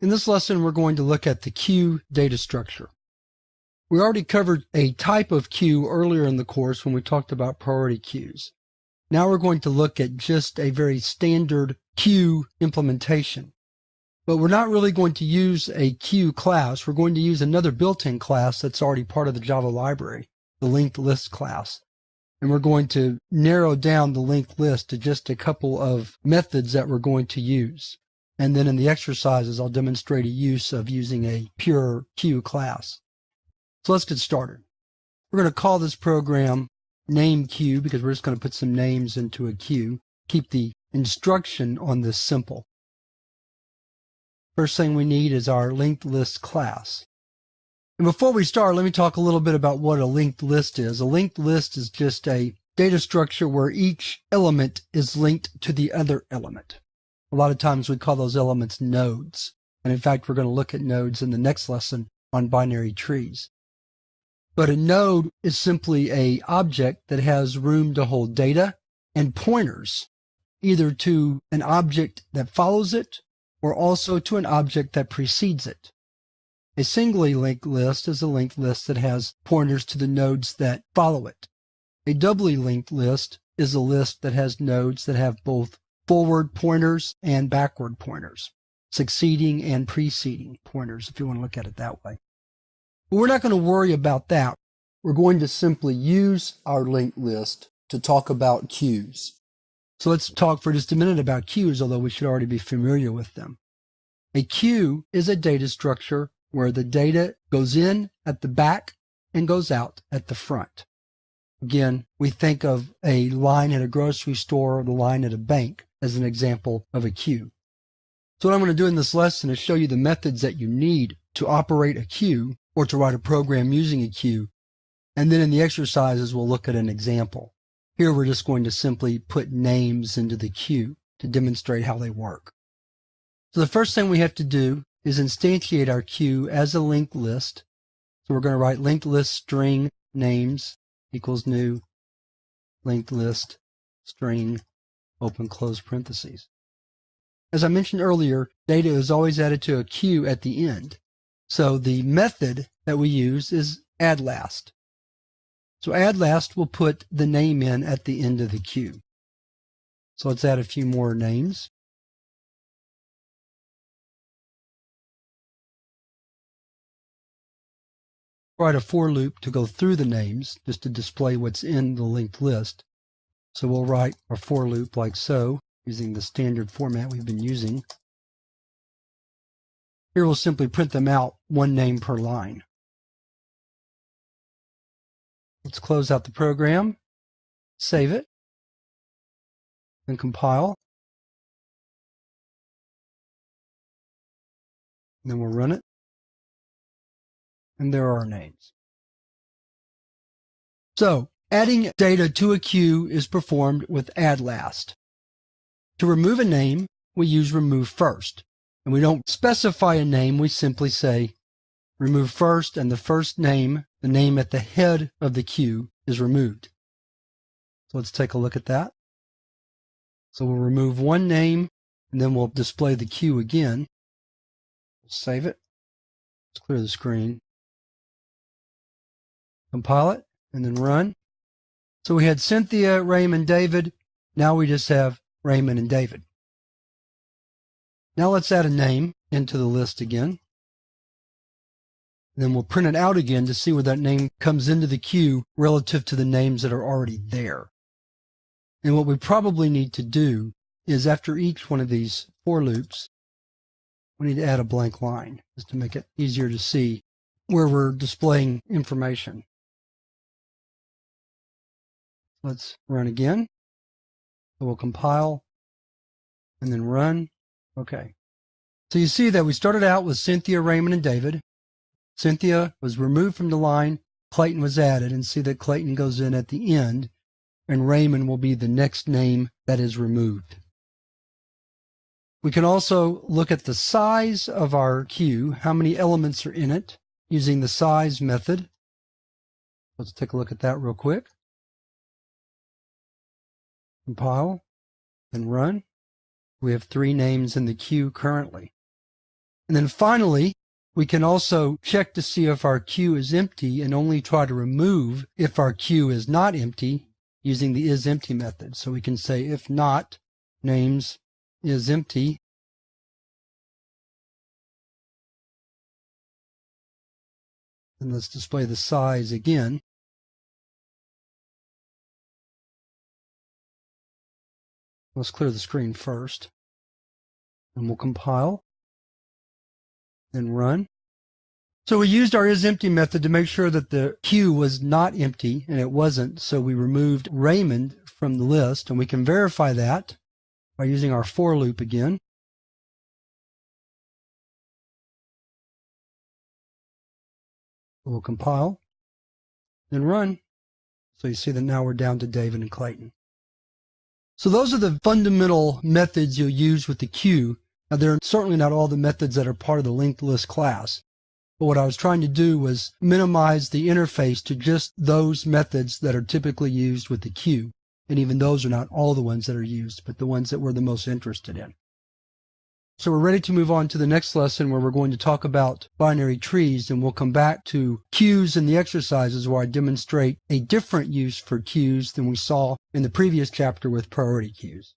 In this lesson, we're going to look at the queue data structure. We already covered a type of queue earlier in the course when we talked about priority queues. Now we're going to look at just a very standard queue implementation. But we're not really going to use a queue class. We're going to use another built-in class that's already part of the Java library, the linked list class. And we're going to narrow down the linked list to just a couple of methods that we're going to use. And then in the exercises, I'll demonstrate a use of using a pure queue class. So let's get started. We're going to call this program name queue because we're just going to put some names into a queue. Keep the instruction on this simple. First thing we need is our linked list class. And before we start, let me talk a little bit about what a linked list is. A linked list is just a data structure where each element is linked to the other element. A lot of times we call those elements nodes. And in fact, we're going to look at nodes in the next lesson on binary trees. But a node is simply an object that has room to hold data and pointers, either to an object that follows it or also to an object that precedes it. A singly linked list is a linked list that has pointers to the nodes that follow it. A doubly linked list is a list that has nodes that have both forward pointers and backward pointers, succeeding and preceding pointers, if you want to look at it that way. But we're not going to worry about that. We're going to simply use our linked list to talk about queues. So let's talk for just a minute about queues, although we should already be familiar with them. A queue is a data structure where the data goes in at the back and goes out at the front. Again, we think of a line at a grocery store or the line at a bank as an example of a queue. So what I'm going to do in this lesson is show you the methods that you need to operate a queue or to write a program using a queue. And then in the exercises, we'll look at an example. Here we're just going to simply put names into the queue to demonstrate how they work. So the first thing we have to do is instantiate our queue as a linked list. So we're going to write linked list string names equals new linked list string open close parentheses. As I mentioned earlier, data is always added to a queue at the end. So the method that we use is add last. So add last will put the name in at the end of the queue. So let's add a few more names. Write a for loop to go through the names just to display what's in the linked list. So we'll write our for loop like so, using the standard format we've been using. Here we'll simply print them out one name per line. Let's close out the program, save it, and compile. And then we'll run it. And there are our names. So, adding data to a queue is performed with add last. To remove a name, we use remove first. And we don't specify a name, we simply say remove first, and the first name, the name at the head of the queue, is removed. So let's take a look at that. So we'll remove one name, and then we'll display the queue again. Save it. Let's clear the screen. Compile it, and then run. So we had Cynthia, Raymond, David. Now we just have Raymond and David. Now let's add a name into the list again. Then we'll print it out again to see where that name comes into the queue relative to the names that are already there. And what we probably need to do is after each one of these for loops, we need to add a blank line just to make it easier to see where we're displaying information. Let's run again. So we'll compile and then run. Okay. So you see that we started out with Cynthia, Raymond, and David. Cynthia was removed from the line. Clayton was added, and see that Clayton goes in at the end, and Raymond will be the next name that is removed. We can also look at the size of our queue, how many elements are in it, using the size method. Let's take a look at that real quick. Compile and run. We have 3 names in the queue currently. And then finally, we can also check to see if our queue is empty and only try to remove if our queue is not empty using the isEmpty method. So we can say if not names is empty, and let's display the size again. Let's clear the screen first, and we'll compile, then run. So we used our isEmpty method to make sure that the queue was not empty, and it wasn't, so we removed Raymond from the list, and we can verify that by using our for loop again. We'll compile, then run. So you see that now we're down to David and Clayton. So those are the fundamental methods you'll use with the queue. Now, they're certainly not all the methods that are part of the linked list class. But what I was trying to do was minimize the interface to just those methods that are typically used with the queue. And even those are not all the ones that are used, but the ones that we're the most interested in. So we're ready to move on to the next lesson where we're going to talk about binary trees, and we'll come back to queues in the exercises where I demonstrate a different use for queues than we saw in the previous chapter with priority queues.